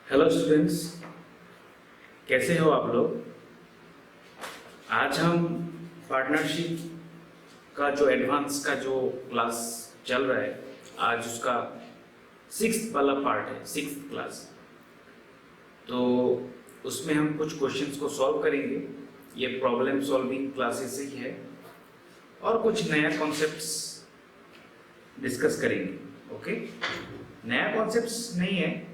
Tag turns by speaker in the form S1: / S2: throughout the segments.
S1: Hello students, कैसे हो आप लोग। आज हम पार्टनरशिप का जो एडवांस का जो क्लास चल रहा है, आज उसका सिक्स्थ वाला पार्ट है, सिक्स्थ क्लास। तो उसमें हम कुछ क्वेश्चंस को सॉल्व करेंगे। ये प्रॉब्लम सॉल्विंग क्लासेस ही है और कुछ नया कॉन्सेप्ट्स डिस्कस करेंगे। ओके, नया कॉन्सेप्ट्स नहीं है,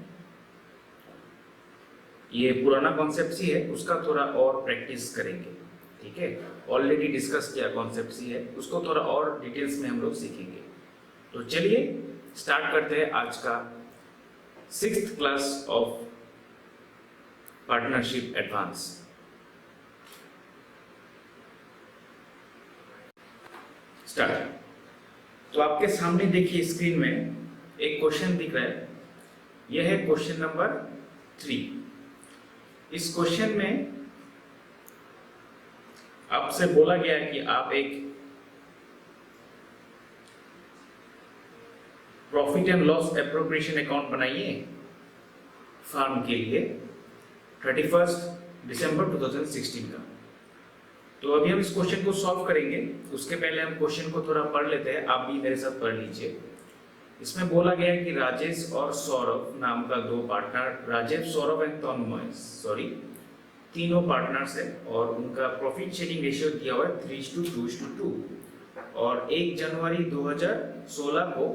S1: ये पुराना कॉन्सेप्ट ही है, उसका थोड़ा और प्रैक्टिस करेंगे। ठीक है, ऑलरेडी डिस्कस किया कॉन्सेप्ट ही है, उसको थोड़ा और डिटेल्स में हम लोग सीखेंगे। तो चलिए स्टार्ट करते हैं आज का sixth class of partnership advance. Start. तो आपके सामने देखिए स्क्रीन में एक क्वेश्चन दिख रहा है, यह है क्वेश्चन नंबर 3। इस क्वेश्चन में आपसे बोला गया है कि आप एक profit and loss appropriation account बनाइए फार्म के लिए 31 दिसंबर 2016 का। तो अभी हम इस क्वेश्चन को सॉल्व करेंगे। उसके पहले हम क्वेश्चन को थोड़ा पढ़ लेते हैं, आप भी मेरे साथ पढ़ लीजिए। इसमें बोला गया है कि राजेश और सौरभ नाम का दो पार्टनर, राजेश, सौरभ एंड तन्मय, तीनों पार्टनर्स है और उनका प्रॉफिट शेयरिंग रेशियो दिया हुआ है 3:2:2 और 1 जनवरी 2016 को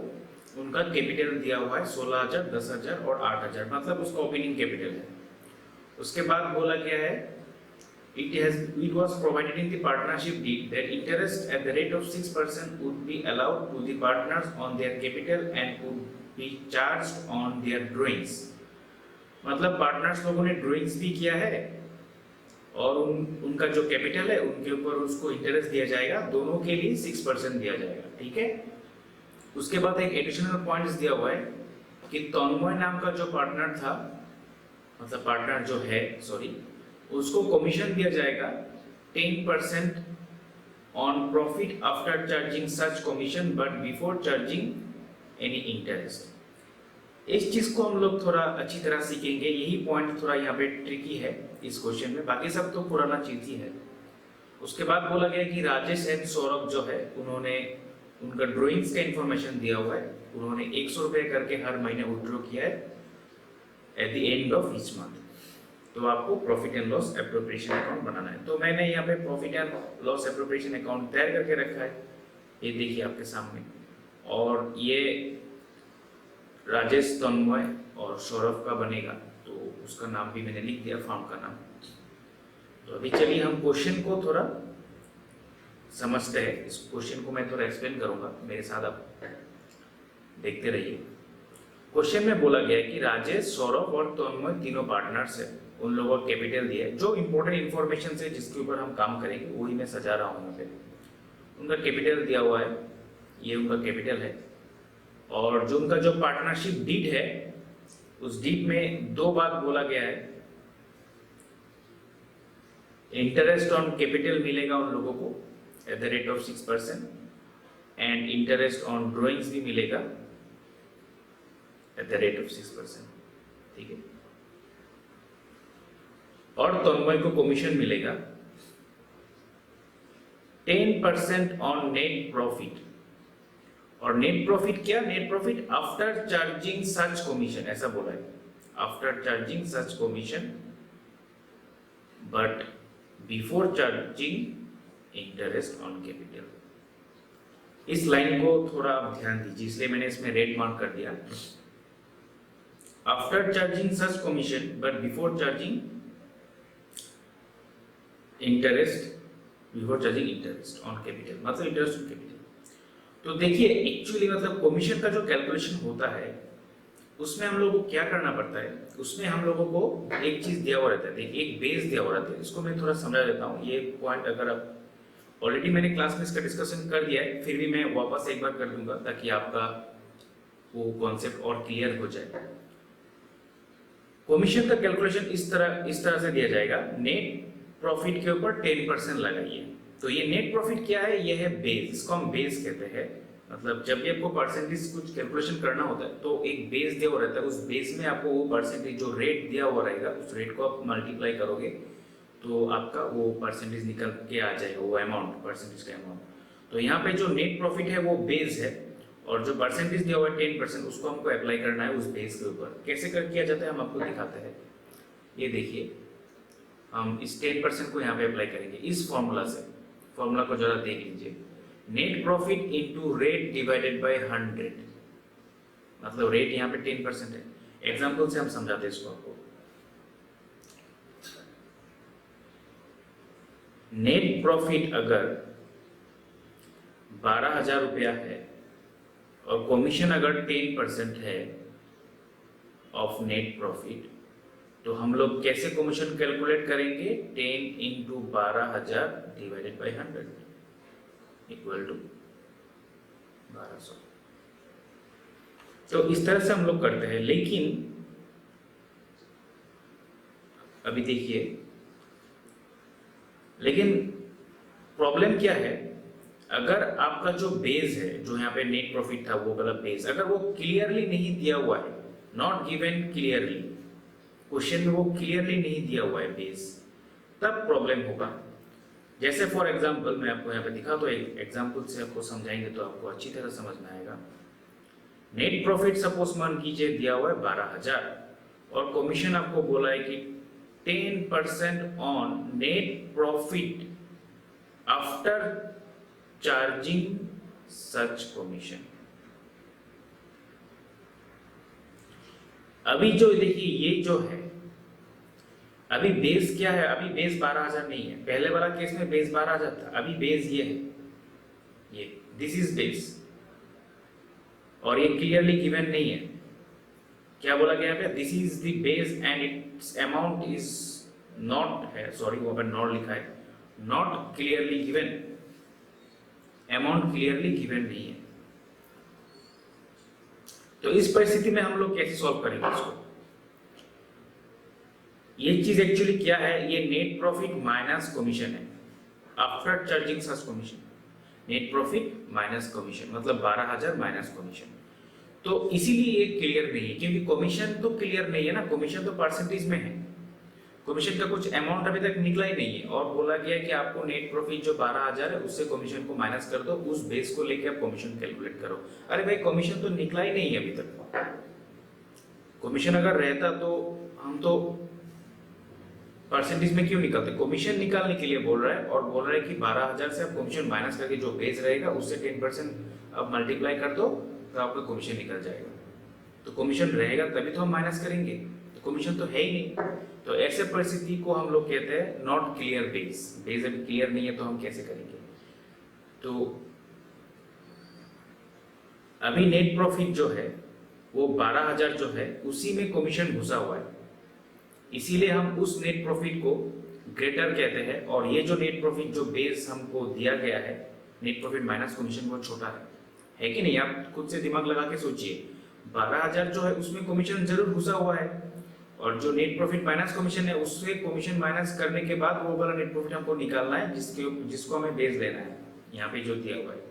S1: उनका कैपिटल दिया हुआ है 16,000, 10,000 और 8,000, मतलब उसका ओपनिंग कैपिटल है। उसके बाद बोला गया है it was provided in the partnership deed that interest at the rate of 6% would be allowed to the partners on their capital and would be charged on their drawings। मतलब partners लोगों ने drawings भी किया है और उनका जो capital है उनके ऊपर उसको इंटरेस्ट दिया जाएगा, दोनों के लिए 6% दिया जाएगा। ठीक है, उसके बाद एक एडिशनल पॉइंट्स दिया हुआ है कि तन्मय नाम का जो पार्टनर था, मतलब पार्टनर जो है, उसको कमीशन दिया जाएगा 10% on profit after charging such commission but before charging any interest. इस चीज को हम लोग थोड़ा अच्छी तरह सीखेंगे, यही पॉइंट थोड़ा यहाँ पे ट्रिकी है इस क्वेश्चन में, बाकी सब तो पुराना चीज ही है। उसके बाद बोला गया कि राजेश एंड सौरभ जो है उन्होंने उनका ड्राइंग्स का इंफॉर्मेशन दिया हुआ है, उन्होंने 100 रुपए करके हर महीने विड्रॉ किया है at the end of each month. तो आपको profit and loss appropriation account बनाना है। तो मैंने यहाँ पे profit and loss appropriation account तैयार करके रखा है, ये देखिए आपके सामने। और ये राजेश, तन्मय और सौरभ का बनेगा, तो उसका नाम भी मैंने लिख दिया, फॉर्म का नाम। तो अभी चलिए हम क्वेश्चन को थोड़ा समझते हैं। इस क्वेश्चन को मैं थोड़ा एक्सप्लेन करूंगा, मेरे साथ आप देखते रहिए। क्वेश्चन में बोला गया है कि राजेश, सौरभ और तन्मय तीनों पार्टनर्स है, उन लोगों को कैपिटल दिया है। जो इंपॉर्टेंट इंफॉर्मेशन है जिसके ऊपर हम काम करेंगे वही मैं सजा रहा हूँ यहाँ पे। उनका कैपिटल दिया हुआ है, ये उनका कैपिटल है। और जो उनका जो पार्टनरशिप डीड है, उस डीड में दो बात बोला गया है, इंटरेस्ट ऑन कैपिटल मिलेगा उन लोगों को at the rate of 6% and interest on drawings भी मिलेगा एट द रेट ऑफ 6%। ठीक है, और तन्मय को कमीशन मिलेगा 10% ऑन नेट प्रॉफिट। और नेट प्रॉफिट क्या? नेट प्रॉफिट आफ्टर चार्जिंग सच कमीशन, ऐसा बोला है, after charging such commission but before charging interest on capital. इस लाइन को थोड़ा आप ध्यान दीजिए, इसलिए मैंने इसमें रेड मार्क कर दिया। After charging such commission but before charging interest, before charging interest on capital, मतलब इंटरेस्ट ऑन कैपिटल। तो देखिए एक्चुअली मतलब कमीशन का जो कैलकुलेशन होता है उसमें हम लोगों को क्या करना पड़ता है, उसमें हम लोगों को एक चीज दिया हुआ रहता है, देखिए एक बेस दिया हुआ रहता है। इसको मैं थोड़ा समझा देता हूँ, ये पॉइंट अगर आप ऑलरेडी मैंने क्लास में इसका डिस्कशन कर दिया है, फिर भी मैं वापस एक बार कर दूंगा ताकि आपका वो कॉन्सेप्ट और क्लियर हो जाए। कमीशन का कैलकुलेशन इस तरह से दिया जाएगा, नेट प्रॉफिट के ऊपर 10% लगाइए। तो ये नेट प्रॉफिट क्या है? ये है बेस, इसको हम बेस कहते हैं। मतलब जब भी आपको परसेंटेज कुछ कैलकुलेशन करना होता है तो एक बेस दिया हुआ रहता है, उस बेस में आपको वो परसेंटेज जो रेट दिया हुआ रहेगा उस रेट को आप मल्टीप्लाई करोगे तो आपका वो परसेंटेज निकल के आ जाएगा, वो अमाउंट, परसेंटेज का अमाउंट। तो यहाँ पे जो नेट प्रॉफिट है वो बेस है और जो परसेंटेज दिया हुआ है 10% उसको हमको अप्लाई करना है उस बेस के ऊपर। कैसे कर किया जाता है हम आपको दिखाते हैं। ये देखिए, हम इस 10% को यहाँ पे अप्लाई करेंगे इस फॉर्मूला से। फॉर्मूला को जरा देख लीजिए, net profit into rate divided by 100, मतलब रेट यहाँ पे 10% है। एग्जांपल से हम समझाते हैं इसको आपको। नेट प्रॉफिट अगर 12,000 रुपया है और कमीशन अगर 10% है ऑफ नेट प्रॉफिट, तो हम लोग कैसे कमीशन कैलकुलेट करेंगे? 10 into 12,000 divided by 100 equal to 1200। तो इस तरह से हम लोग करते हैं। लेकिन अभी देखिए, लेकिन प्रॉब्लम क्या है, अगर आपका जो बेस है, जो यहाँ पे नेट प्रॉफिट था वो वाला बेस, अगर वो क्लियरली नहीं दिया हुआ है, नॉट गिवन क्लियरली, क्वेश्चन में वो क्लियरली नहीं दिया हुआ है बेस, तब प्रॉब्लम होगा। जैसे फॉर एग्जांपल मैं आपको यहाँ पे दिखा तो एक एग्जांपल से आपको समझाएंगे तो आपको अच्छी तरह समझ में आएगा। नेट प्रॉफिट सपोज मान कीजिए दिया हुआ है 12,000 और कमीशन आपको बोला है कि 10% on net profit after charging such commission. अभी जो देखिए ये जो है, अभी बेस क्या है? अभी बेस 12,000 नहीं है। पहले वाला केस में बेस 12,000 था, अभी बेस ये है, ये दिस इज बेस, और ये क्लियरली गिवन नहीं है। क्या बोला गया है? This is the base and it's amount is not है, सॉरी वहां पर नॉट लिखा है, not clearly given, amount clearly given नहीं है। तो इस परिस्थिति में हम लोग कैसे सॉल्व करेंगे इसको? ये चीज एक्चुअली क्या है? ये नेट प्रॉफिट माइनस कमीशन है आफ्टर चार्जिंग सच commission. Net profit minus commission मतलब 12,000 माइनस कमीशन। तो इसीलिए ये क्लियर नहीं है, क्योंकि कमीशन तो क्लियर नहीं है ना, कमीशन तो परसेंटेज में है, कमीशन का कुछ अमाउंट अभी तक निकला ही नहीं है। और बोला गया कि आपको नेट प्रॉफिट जो 12,000 है उससे कमीशन को माइनस कर दो, उस बेस को लेके आप कमीशन कैलकुलेट करो। अरे भाई, कमीशन तो निकला ही नहीं है अभी तक। कमीशन अगर रहता तो हम तो परसेंटेज में क्यों निकलते? कमीशन निकालने के लिए बोल रहा है, और बोल रहा है कि 12,000 से आप कमीशन माइनस करके जो बेस रहेगा उससे 10% आप मल्टीप्लाई कर दो तो आपका कमीशन निकल जाएगा। तो कमीशन रहेगा तभी तो हम माइनस करेंगे, तो कमीशन तो है ही नहीं। तो ऐसे परिस्थिति को हम लोग कहते हैं नॉट क्लियर बेस। बेस अभी क्लियर नहीं है तो हम कैसे करेंगे? तो अभी नेट प्रॉफिट जो है वो 12,000 जो है उसी में कमीशन घुसा हुआ है, इसीलिए हम उस नेट प्रॉफिट को ग्रेटर कहते हैं। और ये जो नेट प्रॉफिट जो बेस हमको दिया गया है, नेट प्रॉफिट माइनस कमीशन, वो छोटा है कि नहीं? आप खुद से दिमाग लगा के सोचिए, 12,000 जो है उसमें कमीशन जरूर घुसा हुआ है, और जो नेट प्रॉफिट माइनस कमीशन है उससे कमीशन माइनस करने के बाद वो वाला नेट प्रॉफिट हमको निकालना है जिसको हमें बेस लेना है, यहाँ पे जो दिया हुआ है।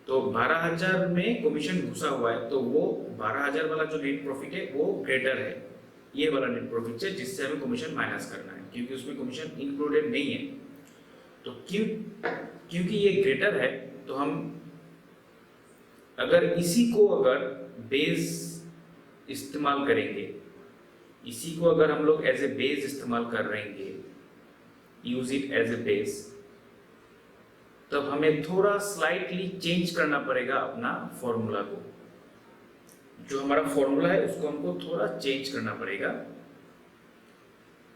S1: तो 12,000 में कमीशन घुसा हुआ है, तो वो 12,000 वाला जो नेट प्रॉफिट है वो ग्रेटर है ये वाला नेट प्रॉफिट से, जिससे हमें कमीशन माइनस करना है, क्योंकि उसमें कमीशन इंक्लूडेड नहीं है। तो क्योंकि ये ग्रेटर है, तो हम अगर इसी को अगर बेस इस्तेमाल करेंगे, इसी को अगर हम लोग एज ए बेस इस्तेमाल कर रहेंगे, use it as a base, तो हमें थोड़ा स्लाइटली चेंज करना पड़ेगा अपना फॉर्मूला को। जो हमारा फॉर्मूला है उसको हमको थोड़ा चेंज करना पड़ेगा।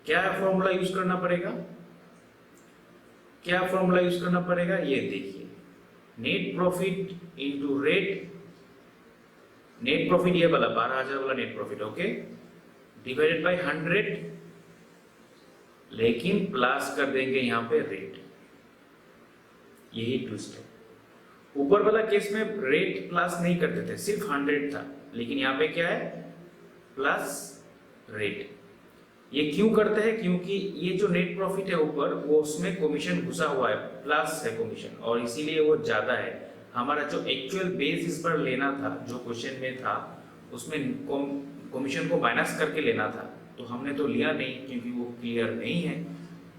S1: क्या फॉर्मूला यूज करना पड़ेगा? क्या फॉर्मूला यूज करना पड़ेगा? ये देखिए, net profit into rate, net profit ये वाला 12,000 वाला net profit, okay, divided by 100, लेकिन प्लस कर देंगे यहाँ पे रेट। यही ट्विस्ट है। ऊपर वाला केस में रेट प्लस नहीं करते थे, सिर्फ 100 था, लेकिन यहाँ पे क्या है? Plus rate. ये क्यों करते हैं? क्योंकि ये जो नेट प्रॉफिट है ऊपर, वो उसमें कमीशन घुसा हुआ है, प्लस है कमीशन, और इसीलिए वो ज्यादा है। हमारा जो एक्चुअल बेस इस पर लेना था, जो क्वेश्चन में था उसमें कमीशन को माइनस करके लेना था, तो हमने तो लिया नहीं क्योंकि वो क्लियर नहीं है,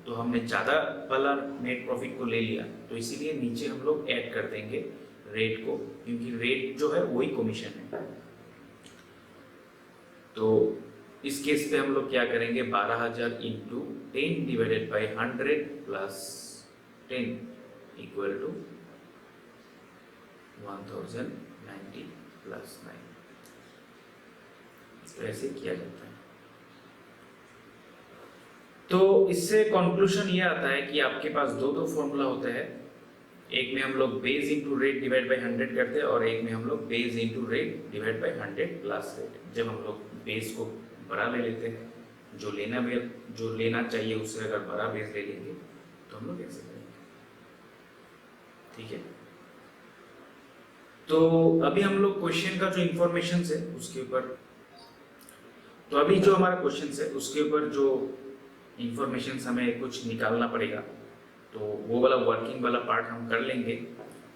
S1: तो हमने ज़्यादा वाला नेट प्रॉफिट को ले लिया। तो इसीलिए नीचे हम लोग ऐड कर देंगे रेट को, क्योंकि रेट जो है वही कमीशन है। तो इस केस पे हम लोग क्या करेंगे, 12,000 into 10 divided by 100 plus 10 equal to 1090 plus 9। तो ऐसे किया जाता है। तो इससे कंक्लूजन ये आता है कि आपके पास दो फॉर्मूला होते हैं, एक में हम लोग base into rate divide by 100 करते हैं और एक में हम लोग base into rate divide by 100 plus rate. जब हम लोग बेस को बड़ा ले लेते हैं, जो लेना चाहिए उससे अगर बड़ा बेस ले लेंगे तो हम लोग ऐसे करेंगे, ठीक है। तो अभी हम लोग क्वेश्चन का जो इंफॉर्मेशन है उसके ऊपर, तो अभी जो हमारा क्वेश्चन है उसके ऊपर जो इंफॉर्मेशन हमें कुछ निकालना पड़ेगा, तो वो वाला वर्किंग वाला पार्ट हम कर लेंगे।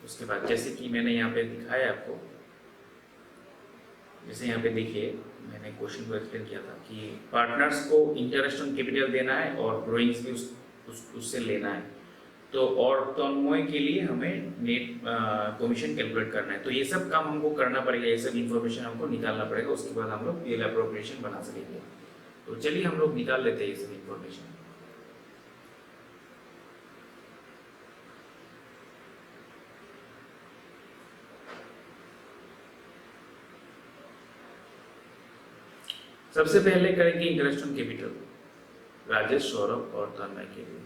S1: उसके बाद जैसे कि मैंने यहाँ पे दिखाया आपको, जैसे यहाँ पे देखिए मैंने क्वेश्चन को एक्सप्लेन किया था कि पार्टनर्स को इंटरेस्ट ऑन कैपिटल देना है और ड्राइंग्स भी उससे लेना है, तो और तन्मय के लिए हमें नेट कमीशन कैलकुलेट करना है। तो ये सब काम हमको करना पड़ेगा, ये सब इंफॉर्मेशन हमको निकालना पड़ेगा, उसके बाद हम लोग पीएल एप्रोप्रिएशन बना सकेंगे। तो चलिए हम लोग निकाल लेते हैं ये सब इंफॉर्मेशन। सबसे पहले करेंगे interest on capital, Rajesh, Saurabh और तन्मय के लिए।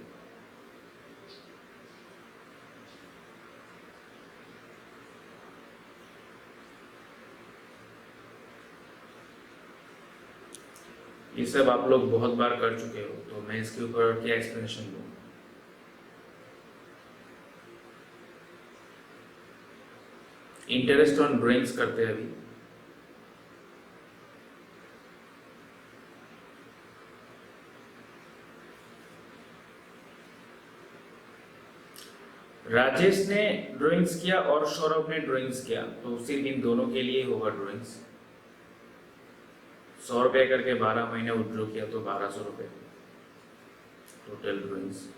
S1: ये सब आप लोग बहुत बार कर चुके हो, तो मैं इसके ऊपर क्या एक्सप्लेनेशन दूं। इंटरेस्ट ऑन ड्राइंग्स करते हैं अभी। राजेश ने ड्राइंग्स किया और सौरभ ने ड्राइंग्स किया, तो सिर्फ इन दोनों के लिए होगा ड्राइंग्स। 100 रुपये करके 12 महीने विड्रॉ किया तो 1200 रुपये टोटल ड्राइंग्स।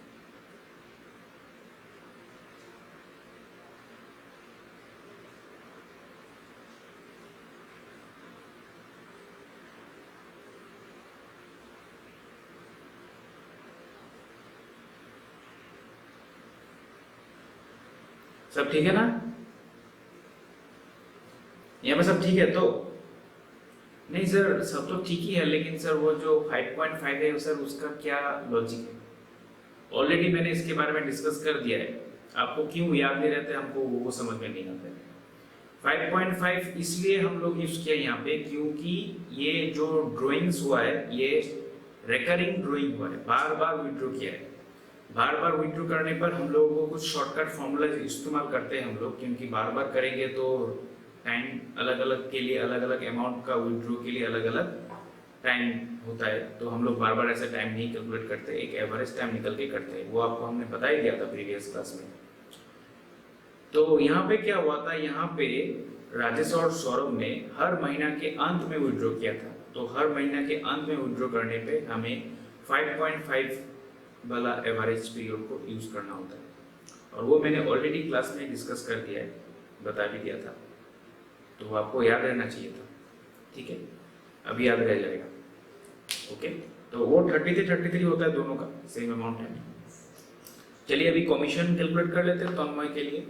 S1: सब ठीक है ना, यहाँ पे सब ठीक है? तो नहीं सर, सब तो ठीक ही है, लेकिन सर वो जो 5.5 है सर उसका क्या लॉजिक है? ऑलरेडी मैंने इसके बारे में डिस्कस कर दिया है, आपको क्यों याद नहीं रहता है, हमको वो समझ में नहीं आता है। 5.5 इसलिए हम लोग यूज किया यहाँ पे क्योंकि ये जो ड्राइंग्स हुआ है ये रिकरिंग ड्राइंग हुआ है, बार बार विड्रॉ किया है। बार बार विड्रॉ करने पर हम लोगों को कुछ शॉर्टकट फॉर्मूला इस्तेमाल करते हैं हम लोग, क्योंकि बार बार करेंगे तो टाइम अलग अलग के लिए, अलग अलग अमाउंट का विड्रॉ के लिए अलग अलग टाइम होता है, तो हम लोग बार बार ऐसा टाइम नहीं कैलकुलेट करते, एक एवरेज टाइम निकल के करते हैं। वो आपको हमने बता ही दिया था प्रीवियस क्लास में। तो यहाँ पे क्या हुआ था, यहाँ पे राजेश और सौरभ ने हर महीना के अंत में विड्रॉ किया था, तो हर महीना के अंत में विड्रॉ करने पे हमें 5.5 वाला एवरेज पीरियड को यूज करना होता है, और वो मैंने ऑलरेडी क्लास में डिस्कस कर दिया है, बता भी दिया था, तो आपको याद रहना चाहिए था, ठीक है? अभी याद रह जाएगा, ओके? तो वो 33 होता है, दोनों का सेम अमाउंट है। चलिए अभी कमीशन कैलकुलेट कर लेते हैं तन्मय के लिए।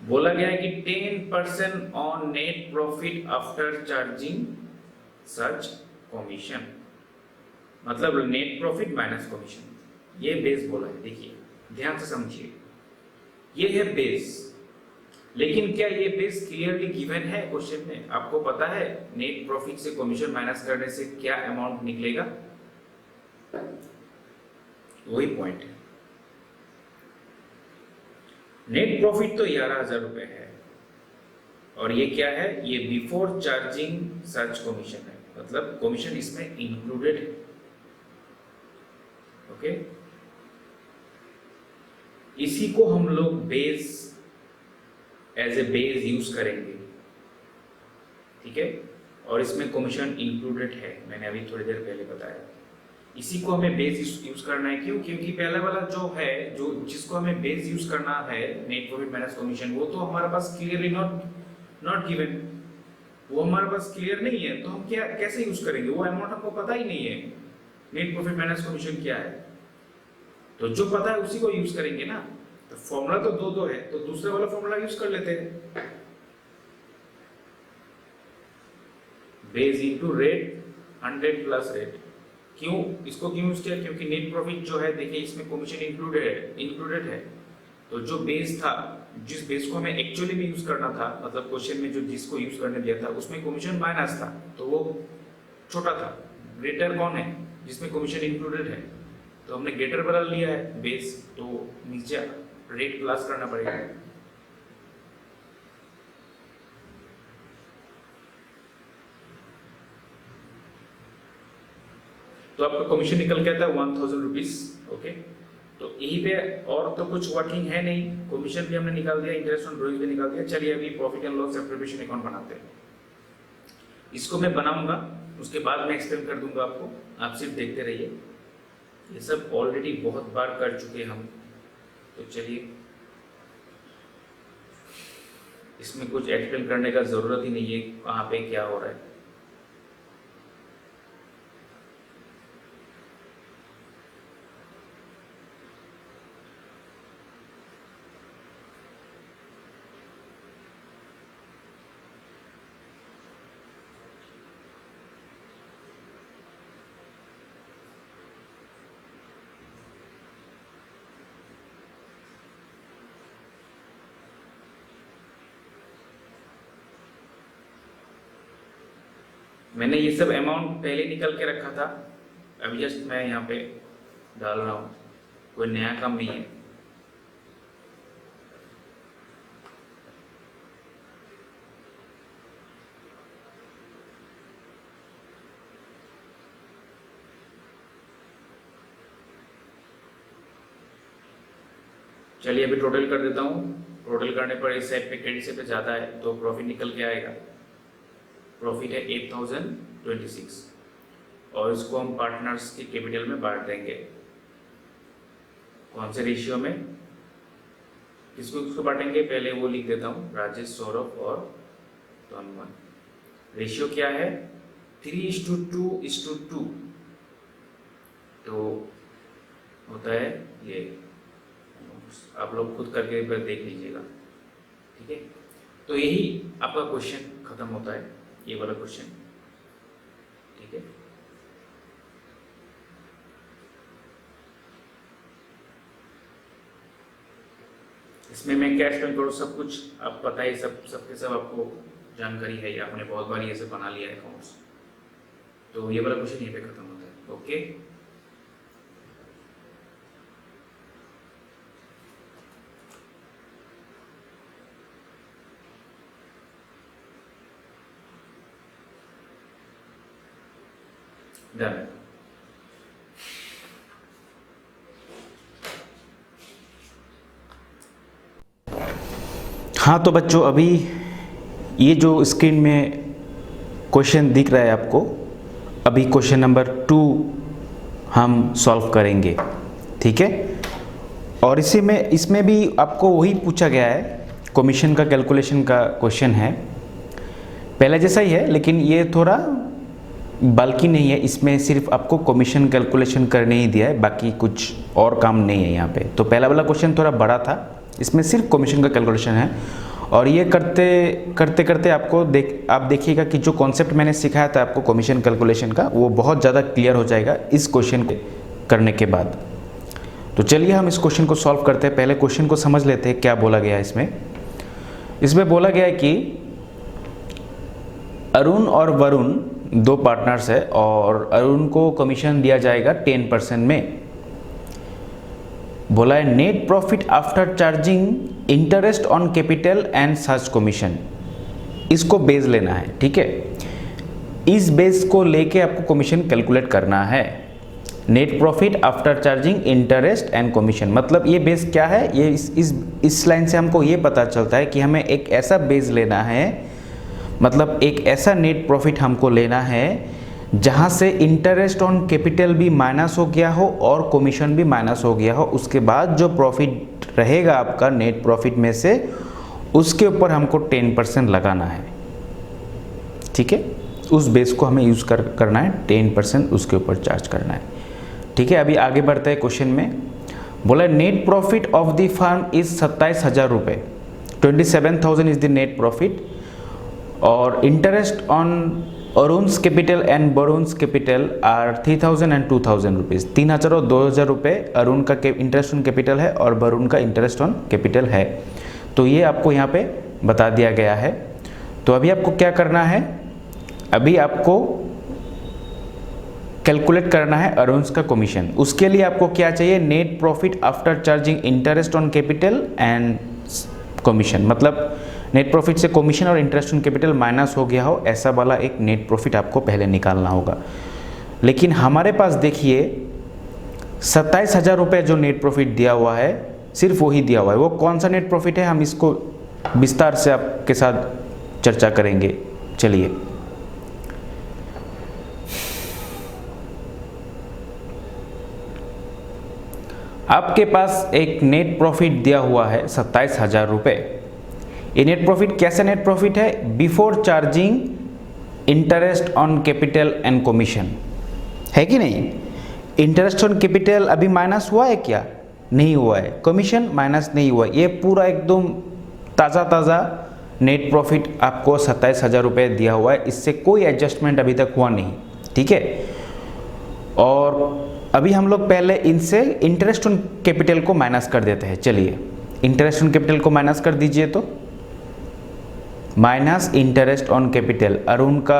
S1: बोला गया है कि 10% on net profit after charging such commission, मतलब नेट प्रॉफिट माइनस कमीशन, ये बेस बोला है। देखिए ध्यान से समझिए, ये है बेस, लेकिन क्या ये बेस क्लियरली गिवन है क्वेश्चन में? आपको पता है नेट प्रॉफिट से कमीशन माइनस करने से क्या अमाउंट निकलेगा? वही पॉइंट है। नेट प्रॉफिट तो 11,000 रुपए है, और ये क्या है? ये बिफोर चार्जिंग सच कमीशन है, मतलब कमीशन इसमें इंक्लूडेड है, ओके? इसी को हम लोग base as a base use करेंगे, ठीक है। और इसमें कमीशन इंक्लूडेड है, मैंने अभी थोड़ी देर पहले बताया। इसी को हमें बेस यूज करना है, क्यों? क्योंकि पहला वाला जो है, जो जिसको हमें बेस यूज करना है, नेट प्रॉफिट माइनस कमीशन, वो तो हमारे पास क्लियरली नॉट गिवन, वो हमारे पास क्लियर नहीं है, तो हम क्या कैसे यूज करेंगे? वो अमाउंट हमको पता ही नहीं है, नेट प्रॉफिट माइनस कमीशन क्या है। तो जो पता है उसी को यूज करेंगे ना। तो फॉर्मूला तो दो है, तो दूसरे वाला फॉर्मूला यूज कर लेते हैं, base into rate 100 plus rate. क्यों इसको क्यों यूज किया? क्योंकि नेट प्रॉफिट जो है, देखिए इसमें कमीशन इंक्लूडेड है। तो जो बेस था, जिस बेस को हमें एक्चुअली में यूज करना था, मतलब क्वेश्चन में जो जिसको यूज करने दिया था उसमें कमीशन माइनस था, तो वो छोटा था। ग्रेटर कौन है? जिसमें कमीशन इंक्लूडेड है, तो हमने ग्रेटर बदल लिया है बेस, तो नीचे रेट प्लस करना पड़ेगा। तो आपका कमीशन निकल के आता है 1000 रुपीज, ओके। तो यही पे और तो कुछ वर्किंग है नहीं, कमीशन भी हमने निकाल दिया, इंटरेस्ट ऑन ड्रॉइंग भी निकाल दिया। चलिए अभी profit and loss appropriation account बनाते हैं। इसको मैं बनाऊंगा, उसके बाद मैं एक्सप्लेन कर दूंगा आपको, आप सिर्फ देखते रहिए। ये सब ऑलरेडी बहुत बार कर चुके हम, तो चलिए इसमें कुछ एक्सप्लेन करने का जरूरत ही नहीं है, कहाँ पे क्या हो रहा है। मैंने ये सब अमाउंट पहले निकल के रखा था, अभी जस्ट मैं यहाँ पे डाल रहा हूँ, कोई नया काम नहीं है। चलिए अभी टोटल कर देता हूँ। टोटल करने पर इस साइड पे क्रेडिट साइड पे ज़्यादा है, तो प्रॉफिट निकल के आएगा। प्रॉफिट है 8026, और इसको हम पार्टनर्स के कैपिटल में बांट देंगे। कौन से रेशियो में, किसको बांटेंगे? पहले वो लिख देता हूँ, राजेश, सौरभ और तन्मय। रेशियो क्या है? 3:2:2, तो होता है ये, आप लोग खुद करके एक बार देख लीजिएगा, ठीक है। तो यही आपका क्वेश्चन खत्म होता है, ये वाला क्वेश्चन, ठीक है। इसमें मैं क्या एक्सप्लेन करूँ, सब कुछ आप पता है, सबके सब आपको जानकारी है, आपने बहुत बार ये सब बना लिया है अकाउंट्स। तो ये वाला क्वेश्चन यहीं पे खत्म होता है, ओके। डन। हाँ तो बच्चों, अभी ये जो स्क्रीन में क्वेश्चन दिख रहा है आपको, अभी क्वेश्चन नंबर 2 हम सॉल्व करेंगे, ठीक है। और इसमें भी आपको वही पूछा गया है, कमीशन का कैलकुलेशन का क्वेश्चन है, पहले जैसा ही है, लेकिन ये थोड़ा बल्कि नहीं है। इसमें सिर्फ आपको कमीशन कैलकुलेशन करने ही दिया है, बाकी कुछ और काम नहीं है यहाँ पे। तो पहला वाला क्वेश्चन थोड़ा बड़ा था, इसमें सिर्फ कमीशन का कैलकुलेशन है। और ये करते करते आपको आप देखिएगा कि जो कॉन्सेप्ट मैंने सिखाया था आपको कमीशन कैलकुलेशन का, वो बहुत ज़्यादा क्लियर हो जाएगा इस क्वेश्चन करने के बाद। तो चलिए हम इस क्वेश्चन को सॉल्व करते हैं। पहले क्वेश्चन को समझ लेते हैं क्या बोला गया है इसमें बोला गया है कि अरुण और वरुण 2 पार्टनर्स है, और अरुण को कमीशन दिया जाएगा 10% में। बोला है net profit after charging interest on capital and such commission, इसको बेस लेना है, ठीक है। इस बेस को लेके आपको कमीशन कैलकुलेट करना है।
S2: Net profit after charging interest and commission. मतलब ये बेस क्या है, ये इस लाइन से हमको ये पता चलता है कि हमें एक ऐसा बेस लेना है, मतलब एक ऐसा नेट प्रॉफिट हमको लेना है जहाँ से इंटरेस्ट ऑन कैपिटल भी माइनस हो गया हो और कमीशन भी माइनस हो गया हो। उसके बाद जो प्रॉफिट रहेगा आपका नेट प्रॉफिट में से, उसके ऊपर हमको 10% लगाना है। ठीक है, उस बेस को हमें यूज़ करना है, 10% उसके ऊपर चार्ज करना है। ठीक है, अभी आगे बढ़ते हैं क्वेश्चन में। बोला net profit of the firm is 27,000 रुपये, 27,000 इज द नेट प्रॉफिट, और interest on Arun's capital and Barun's capital are 3,000 and 2,000 rupees. 3,000 और 2,000 रुपये अरुण का इंटरेस्ट ऑन कैपिटल है और बरुण का इंटरेस्ट ऑन कैपिटल है। तो ये आपको यहाँ पे बता दिया गया है। तो अभी आपको क्या करना है, अभी आपको कैलकुलेट करना है अरुण्स का कमीशन। उसके लिए आपको क्या चाहिए, net profit after charging interest on capital and commission. मतलब नेट प्रॉफिट से कमीशन और इंटरेस्ट ऑन कैपिटल माइनस हो गया हो, ऐसा वाला एक नेट प्रॉफिट आपको पहले निकालना होगा। लेकिन हमारे पास देखिए 27,000 रुपये जो नेट प्रॉफिट दिया हुआ है, सिर्फ वही दिया हुआ है। वो कौन सा नेट प्रॉफिट है, हम इसको विस्तार से आपके साथ चर्चा करेंगे। चलिए, आपके पास एक नेट प्रॉफिट दिया हुआ है 27,000 रुपये। ये नेट प्रॉफिट कैसा नेट प्रॉफिट है, before charging interest on capital and commission, है कि नहीं। इंटरेस्ट ऑन कैपिटल अभी माइनस हुआ है क्या, नहीं हुआ है। कमीशन माइनस नहीं हुआ। ये पूरा एकदम ताज़ा नेट प्रॉफिट आपको 27,000 रुपये दिया हुआ है। इससे कोई एडजस्टमेंट अभी तक हुआ नहीं। ठीक है, और अभी हम लोग पहले इनसे इंटरेस्ट ऑन कैपिटल को माइनस कर देते हैं। चलिए, इंटरेस्ट ऑन कैपिटल को माइनस कर दीजिए। तो minus interest on capital, Arun का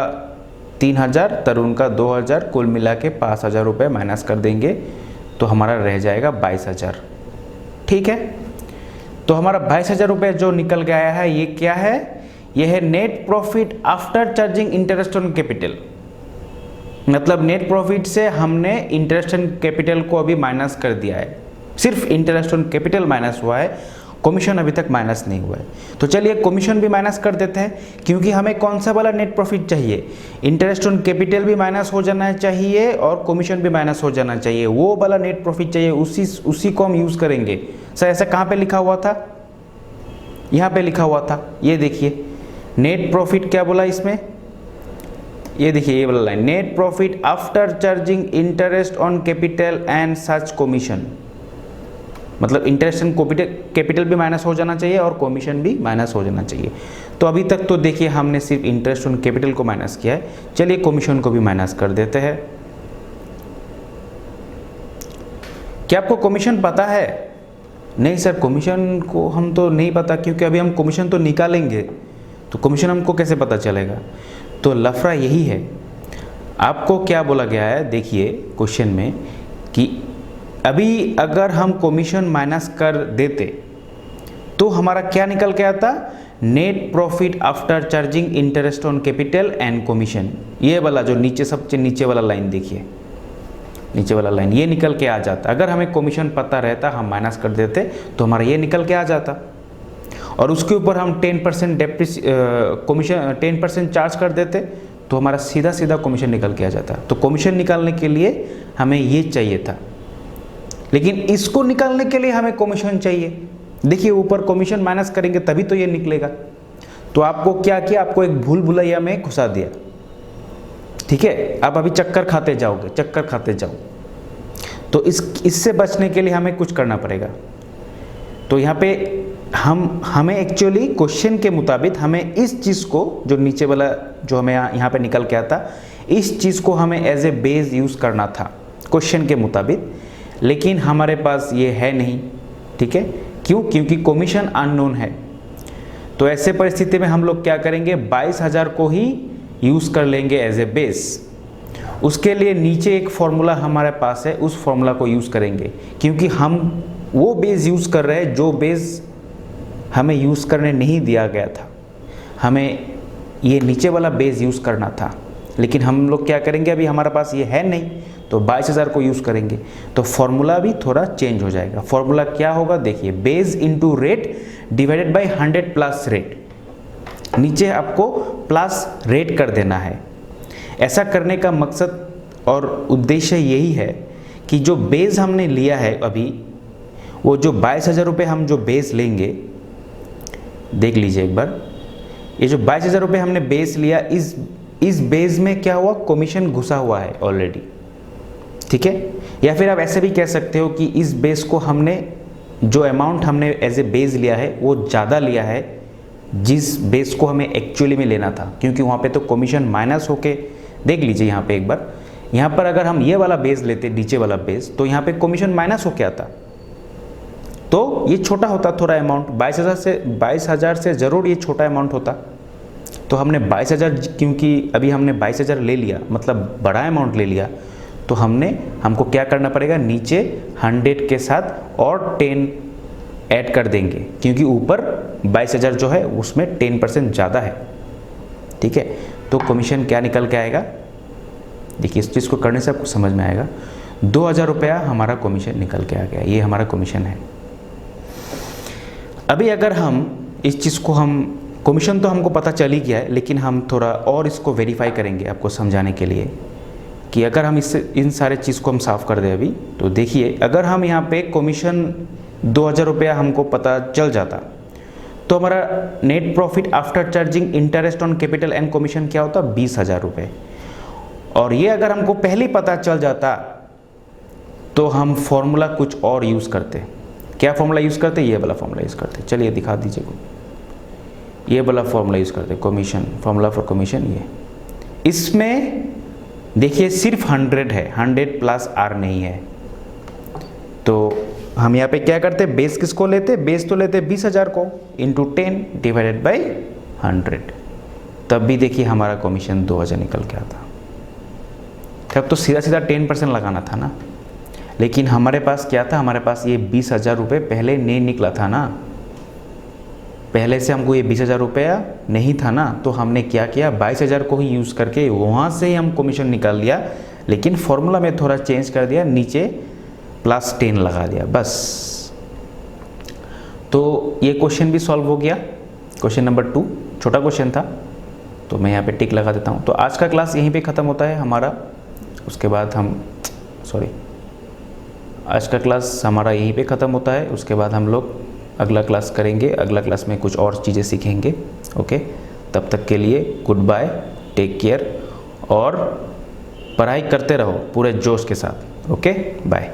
S2: 3,000, तरुण का 2,000, कुल मिला के 5,000 रुपये माइनस कर देंगे तो हमारा रह जाएगा 22,000। ठीक है, तो हमारा 22,000 रुपये जो निकल के आया है, ये क्या है, ये है net profit after charging interest on capital. मतलब नेट प्रॉफिट से हमने इंटरेस्ट ऑन कैपिटल को अभी माइनस कर दिया है, सिर्फ इंटरेस्ट ऑन कैपिटल माइनस हुआ है, कमीशन अभी तक माइनस नहीं हुआ है। तो चलिए कमीशन भी माइनस कर देते हैं, क्योंकि हमें कौन सा वाला नेट प्रॉफिट चाहिए, इंटरेस्ट ऑन कैपिटल भी माइनस हो जाना चाहिए और कमीशन भी माइनस हो जाना चाहिए। वो वाला नेट प्रॉफिट चाहिए, उसी को हम यूज़ करेंगे। सर ऐसा कहाँ पे लिखा हुआ था, यहाँ पे लिखा हुआ था, ये देखिए नेट प्रॉफिट क्या बोला इसमें, ये देखिए ये वाला line, net profit after charging interest on capital and such commission. मतलब इंटरेस्ट ऑन कैपिटल भी माइनस हो जाना चाहिए और कमीशन भी माइनस हो जाना चाहिए। तो अभी तक तो देखिए हमने सिर्फ इंटरेस्ट ऑन कैपिटल को माइनस किया है। चलिए कमीशन को भी माइनस कर देते हैं। क्या आपको कमीशन पता है? नहीं सर, कमीशन को हम तो नहीं पता, क्योंकि अभी हम कमीशन तो निकालेंगे, तो कमीशन हमको कैसे पता चलेगा। तो लफड़ा यही है, आपको क्या बोला गया है, देखिए क्वेश्चन में कि अभी अगर हम कमीशन माइनस कर देते तो हमारा क्या निकल के आता, net profit after charging interest on capital and commission. ये वाला जो नीचे सबसे नीचे वाला लाइन देखिए, नीचे वाला लाइन ये निकल के आ जाता। अगर हमें कमीशन पता रहता, हम माइनस कर देते तो हमारा ये निकल के आ जाता, और उसके ऊपर हम 10% कमीशन 10% चार्ज कर देते तो हमारा सीधा सीधा कमीशन निकल के आ जाता। तो कमीशन निकालने के लिए हमें ये चाहिए था, लेकिन इसको निकालने के लिए हमें कमीशन चाहिए। देखिए ऊपर कमीशन माइनस करेंगे तभी तो ये निकलेगा। तो आपको क्या किया, आपको एक भूल भुलैया में घुसा दिया। ठीक है, आप अभी चक्कर खाते जाओगे, चक्कर खाते जाओ। तो इससे बचने के लिए हमें कुछ करना पड़ेगा। तो यहाँ पे हमें एक्चुअली क्वेश्चन के मुताबिक हमें इस चीज़ को, जो नीचे वाला जो हमें यहाँ पे निकल के आता, इस चीज़ को हमें एज ए बेस यूज़ करना था क्वेश्चन के मुताबिक, लेकिन हमारे पास ये है नहीं। ठीक है, क्यों? क्योंकि कमीशन अननोन है। तो ऐसे परिस्थिति में हम लोग क्या करेंगे, 22,000 को ही यूज़ कर लेंगे एज ए बेस। उसके लिए नीचे एक फॉर्मूला हमारे पास है, उस फॉर्मूला को यूज़ करेंगे, क्योंकि हम वो बेस यूज़ कर रहे हैं जो बेस हमें यूज़ करने नहीं दिया गया था। हमें ये नीचे वाला बेस यूज़ करना था, लेकिन हम लोग क्या करेंगे, अभी हमारे पास ये है नहीं, तो 22,000 को यूज़ करेंगे, तो फॉर्मूला भी थोड़ा चेंज हो जाएगा। फॉर्मूला क्या होगा देखिए, base into rate divided by 100 plus rate, नीचे आपको प्लस रेट कर देना है। ऐसा करने का मकसद और उद्देश्य यही है कि जो बेस हमने लिया है अभी, वो जो 22,000 रुपये हम जो बेस लेंगे, देख लीजिए एक बार, ये जो 22,000 रुपये हमने बेस लिया, इस बेस में क्या हुआ, कमीशन घुसा हुआ है ऑलरेडी, ठीक है। या फिर आप ऐसे भी कह सकते हो कि इस बेस को हमने, जो अमाउंट हमने एज ए बेस लिया है वो ज़्यादा लिया है जिस बेस को हमें एक्चुअली में लेना था, क्योंकि वहाँ पे तो कमीशन माइनस होके, देख लीजिए यहाँ पे एक बार, यहाँ पर अगर हम ये वाला बेस लेते, नीचे वाला बेस, तो यहाँ पे कमीशन माइनस होके आता, तो ये छोटा होता थोड़ा अमाउंट, 22,000 से ज़रूर ये छोटा अमाउंट होता। तो हमने 22,000, क्योंकि अभी हमने 22,000 ले लिया, मतलब बड़ा अमाउंट ले लिया, तो हमको क्या करना पड़ेगा, नीचे 100 के साथ और 10 ऐड कर देंगे, क्योंकि ऊपर 22,000 जो है उसमें 10% ज़्यादा है, ठीक है। तो कमीशन क्या निकल के आएगा, देखिए इस चीज़ को करने से आपको समझ में आएगा, 2,000 रुपया हमारा कमीशन निकल के आ गया, ये हमारा कमीशन है। अभी अगर हम इस चीज़ को, हम कमीशन तो हमको पता चल ही गया है, लेकिन हम थोड़ा और इसको वेरीफाई करेंगे आपको समझाने के लिए कि अगर हम इन सारे चीज़ को हम साफ़ कर दें अभी, तो देखिए अगर हम यहाँ पे कमीशन 2,000 रुपया हमको पता चल जाता, तो हमारा net profit after charging interest on capital and commission क्या होता, 20,000 रुपये। और ये अगर हमको पहले ही पता चल जाता तो हम फॉर्मूला कुछ और यूज़ करते। क्या फॉर्मूला यूज़ करते, ये वाला फॉर्मूला यूज़ करते। चलिए दिखा दीजिए, ये वाला फॉर्मूला यूज़ करते, कमीशन, फॉर्मूला फॉर कमीशन। ये इसमें देखिए सिर्फ 100 है, 100 प्लस आर नहीं है। तो हम यहाँ पे क्या करते, बेस किसको लेते, बेस तो लेते 20,000 को, इंटू 10 डिवाइडेड बाई 100, तब भी देखिए हमारा कमीशन 2,000 निकल के आता। तब तो सीधा सीधा 10% लगाना था ना, लेकिन हमारे पास क्या था, हमारे पास ये 20,000 रुपये पहले नहीं निकला था ना, पहले से हमको ये 20,000 रुपया नहीं था ना, तो हमने क्या किया, 22,000 को ही यूज़ करके वहाँ से ही हम कमीशन निकाल लिया, लेकिन फॉर्मूला में थोड़ा चेंज कर दिया, नीचे प्लस 10 लगा दिया बस। तो ये क्वेश्चन भी सॉल्व हो गया, क्वेश्चन नंबर 2, छोटा क्वेश्चन था, तो मैं यहाँ पे टिक लगा देता हूँ। तो आज का क्लास यहीं पे ख़त्म होता है हमारा, उसके बाद आज का क्लास हमारा यहीं पे ख़त्म होता है, उसके बाद हम लोग अगला क्लास करेंगे, अगला क्लास में कुछ और चीज़ें सीखेंगे। ओके, तब तक के लिए गुड बाय, टेक केयर, और पढ़ाई करते रहो पूरे जोश के साथ। Okay, bye.